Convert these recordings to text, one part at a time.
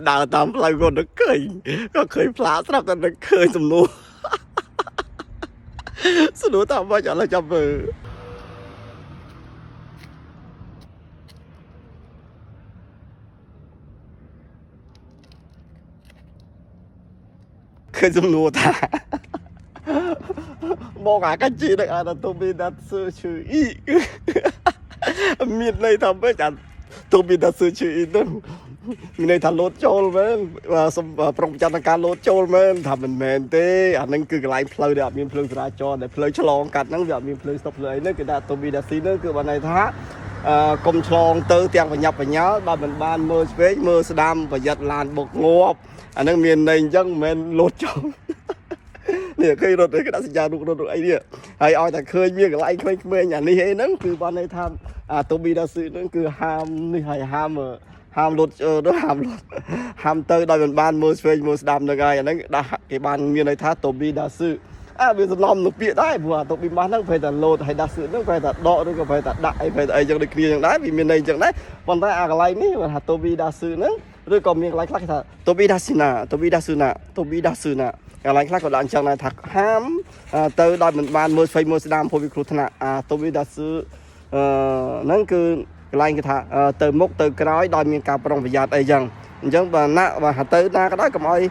ដើរតាមផ្លូវក៏នឹកឃើញក៏ឃើញផ្លាស្រាប់តែនឹកឃើញសំណួរសំណួរតាមមកឥឡូវចាំមើលឃើញសំណួរថាមកអាកាជីនឹងអាទៅមានដាក់សើឈឺអ៊ីមានន័យថាម៉េចអាទៅមានដាក់សើឈឺអ៊ីនឹងមានន័យថាលោតចូលមែនសំប្រុងប្រចាំការលោតចូលមែនថាមិនមែនទេអានឹងគឺកន្លែងផ្លូវដែលអត់មានភ្លើងចរាចរណ៍ដែលផ្លូវឆ្លងកាត់ហ្នឹងវាអត់មានភ្លើងស្តុបភ្លើងអីហ្នឹងគេដាក់ទៅមានដាក់ស៊ីហ្នឹងគឺបានន័យថាកុំឆ្លងទៅទាំងបញ្ញាប់បញ្ញាល់បើមិនបានមើលឆ្វេងមើលស្ដាំប្រយ័ត្នឡានបុកងាប់អានឹងមានន័យអញ្ចឹងមិនមែនលោតចូលនេះឃើញរត់គេដាក់សញ្ញារូបរត់អីនេះហើយឲ្យតែឃើញមានកន្លែងក្មេងៗអានេះអីហ្នឹងគឺបានន័យថាអាតូប៊ីដាស៊ឺហ្នឹងគឺហាមនេះហើយហាមលុតហាមទៅដោយមិនបានមើលឆ្វេងមើលស្ដាំហ្នឹងហើយអាហ្នឹងដាក់គេបានមានន័យថាតូប៊ីដាស៊ឺវាសំឡំនឹងពាក្យដែរព្រោះអាតូប៊ីម៉ាស់ហ្នឹងប្រហែលតែលោតហើយដាស៊ឺហ្នឹងប្រហែលតែដកឬក៏ប្រហែលតែដាក់អីប្រហែលតែអីចឹងដូចគ្នាចឹងដែរវាមានន័យចឹងដែរប៉ុន្តែអាកន្លែងនេះគេថាតូប៊ីដាស៊ឺហ្នឹងឬក៏មានកន្លែងខ្លះគេថាតូប៊ីដាស៊ឺណាកន្លែងខ្លះក៏ដាក់អញ្ចឹងដែរថាហាមទៅដោយមិនបានមើលឆ្វេងមើលស្ដាំព្រោះវាគ្រោះថ្នាក់តូប៊ីដាស៊ឺហ្នឹងគឺកន្លែងគេថាទៅមុខទៅក្រោយដោយមានការប្រុងប្រយ័ត្នអីចឹងអញ្ចឹងបើណាបើទៅណាក៏ដោយកុំឲ្យ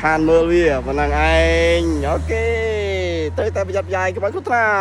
ខានមើលវាប៉ុណ្ណឹងឯងអូខេទៅតែប្រយ័ត្នប្រយែងកុំឲ្យគ្រោះថ្នាក់